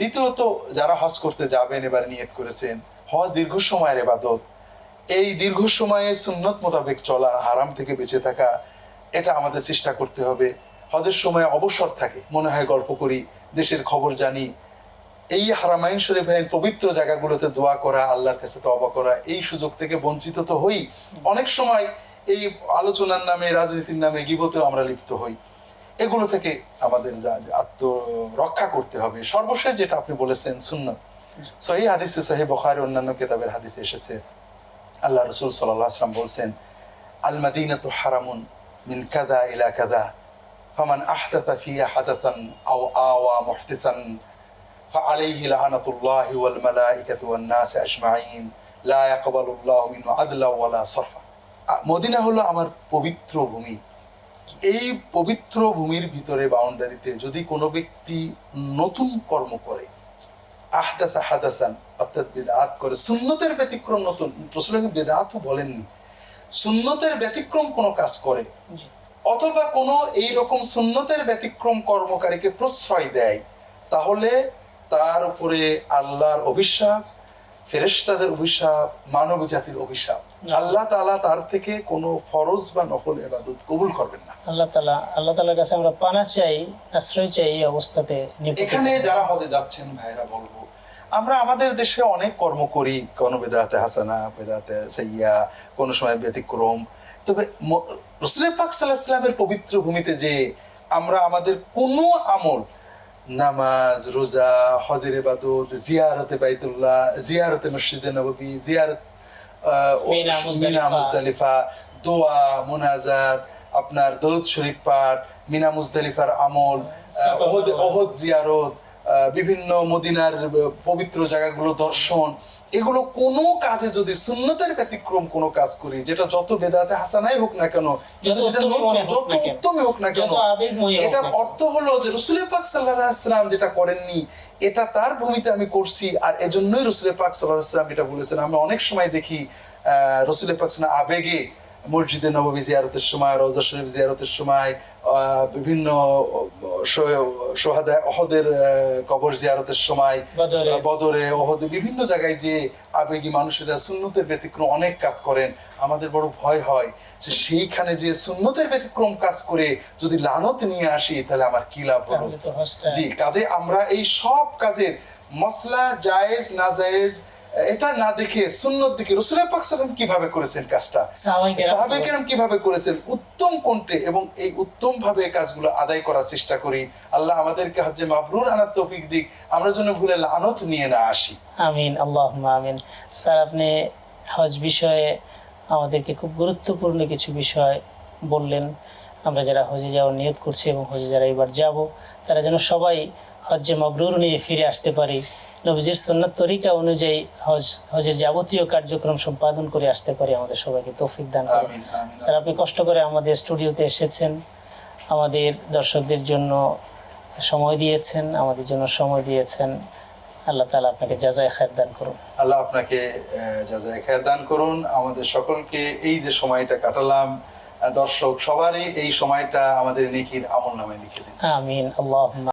দ্বিতীয়ত যারা হজ করতে যাবেন, এবার নিয়ত করেছেন, হজ দীর্ঘ সময়ের ইবাদত, এই দীর্ঘ সময়ে সুন্নত মোতাবেক চলা, হারাম থেকে বেঁচে থাকা, এটা আমাদের চেষ্টা করতে হবে। হজের সময় অবসর থাকে, মনে হয় গল্প করি, দেশের খবর জানি, এই হারামাইন শরীফের পবিত্র জায়গাগুলোতে দোয়া করা, আল্লাহর কাছে তওবা করা, এই সুযোগ থেকে বঞ্চিত তো হই। অনেক সময় এই আলোচনার নামে, রাজনীতির নামে, গীবতেও আমরা লিপ্ত হই। এগুলো থেকে আমাদের আত্মরক্ষা করতে হবে। সর্বশেষ যেটা আপনি বলেছেন সুন্নত, সহিহ হাদিসে, সহিহ বুখারী অন্যান্য কিতাবের হাদিসে এসেছে, আল্লাহ রাসূল সাল্লাল্লাহু আলাইহি ওয়াসাল্লাম বলছেন, আল মাদিনাতু হারামুন মিন কাযা ইলা কাযা ফামান আহদাথা ফিহা হাদাতান আও আওয়া মুহদিসান ফাআলাইহি লানাতুল্লাহি ওয়াল মালাইকাতি ওয়ান নাস আজমাইন লা ইয়াকবালুল্লাহু মিনহু আদলা ওয়ালা সরফা। মদিনা হলো আমার পবিত্র ভূমি। এই পবিত্র ভূমির ভিতরে, বাউন্ডারিতে যদি কোনো ব্যক্তি নতুন কর্ম করে, আহদাসা হাদাসান, অর্থাৎ বিদআত করে, সুন্নতের ব্যতিক্রম, নতুন, রাসূল বিদআতও বলেননি, সুন্নতের ব্যতিক্রম কোনো কাজ করে, অথবা কোনো এইরকম সুন্নতের ব্যতিক্রম কর্মকারীকে প্রশ্রয় দেয়, তাহলে তার উপরে আল্লাহর অভিশাপ, ফেরেশতাদের অভিশাপ, মানব জাতির অভিশাপ। আল্লাহ তাআলা তার থেকে কোনো ফরজ বা নফল ইবাদত কবুল করবেন না। আল্লাহ তাআলার কাছে আমরা পানা চাই, আশ্রয় চাই। এই অবস্থাতে এখানে যারা হজে যাচ্ছেন ভাইরা, বলবো, আমরা আমাদের দেশে অনেক কর্ম করি, কোনো বেদাতে হাসানা, বেদাতে সাইয়্যা, কোনো সময় ব্যতিক্রম। তবে রাসূল পাক সাল্লাল্লাহু আলাইহি ওয়াসাল্লামের পবিত্র ভূমিতে যে আমরা আমাদের কোনো আমল, নামাজ, রোজা, হজের ইবাদত, জিয়ারতে বাইতুল্লাহ, জিয়ারতে মসজিদে নববী, জিয়ারত মিনা মুজদালিফা, দোয়া, মুনাজাত, আপনার দরুদ শরীফ পাঠ, মিনা মুজদালিফার আমল, ওহদ জিয়ারত, বিভিন্ন মদিনার পবিত্র জায়গাগুলো দর্শন, এগুলো কোনো কাজে যদি সুন্নতের ব্যতিক্রম কোনো কাজ করি, যেটা যত বেদাতে হাসানাই হোক না কেন, যত উত্তমই হোক না কেন, এটার অর্থ হলো যে রাসূল পাক সাল্লাল্লাহু আলাইহি ওয়াসাল্লাম যেটা করেননি, এটা তার ভূমিতে আমি করছি, আর এজন্যই রাসূল পাক সাল্লাল্লাহু আলাইহি ওয়াসাল্লাম এটা বলেছেন। আমরা অনেক সময় দেখি রাসূল পাক সাল্লাল্লাহু আবেগে মসজিদে নববী জিয়ারতের সময়, রওজা শরীফ জিয়ারতের সময়, বিভিন্ন শহাদা ওহদের কবর জিয়ারতের সময়, বদরে, ওহদে, বিভিন্ন জায়গায় যে আবেগী মানুষেরা সুন্নতের ব্যতিক্রম অনেক কাজ করেন, আমাদের বড় ভয় হয় যে সেইখানে যে সুন্নতের ব্যতিক্রম কাজ করে যদি লানত নিয়ে আসি, তাহলে আমার কি লাভ হলো? জি, কাজে আমরা এই সব কাজের মসলা, জায়েজ না জায়েজ, এটা না দেখে সুন্নত দেখে রাসূল পাক সাল্লাল্লাহু আলাইহি ওয়াসাল্লাম কিভাবে করেছেন কাজটা, সাহাবায়ে কেরাম কিভাবে করেছেন, উত্তম কোনটি, এবং এই উত্তম ভাবে কাজগুলো আদায় করার চেষ্টা করি। আল্লাহ আমাদেরকে হজ্জে মাবরুর আনার তৌফিক দিক, আমরা যেন ভুলে লানত নিয়ে না আসি। আমিন, আল্লাহুম্মা আমিন। স্যার, আপনি হজ বিষয়ে আমাদেরকে খুব গুরুত্বপূর্ণ কিছু বিষয় বললেন। আমরা যারা হজে যাওয়ার নিয়ত করছি এবং হজে যারা এবার যাব, তারা যেন সবাই হজ্জে মাবরুর নিয়ে ফিরে আসতে পারি, নবীজির সুন্নাত তরিকা অনুযায়ী হজের যাবতীয় কার্যক্রম সম্পাদন করে আসতে পারি। আমাদের সবাইকে তৌফিক দান করুন। স্যার, আপনি কষ্ট করে আমাদের স্টুডিওতে এসেছেন, আমাদের দর্শকদের জন্য সময় দিয়েছেন, আমাদের জন্য সময় দিয়েছেন। আল্লাহ তাআলা আপনাকে জাযায়ে খায়র দান করুন। আল্লাহ আপনাকে জাযায়ে খায়র দান করুন। আমাদের সকলকে এই যে সময়টা কাটালাম, দর্শক সবারই এই সময়টা আমাদের নেকির আমলনামায় লিখে দিন। আমিন, আল্লাহুম্মা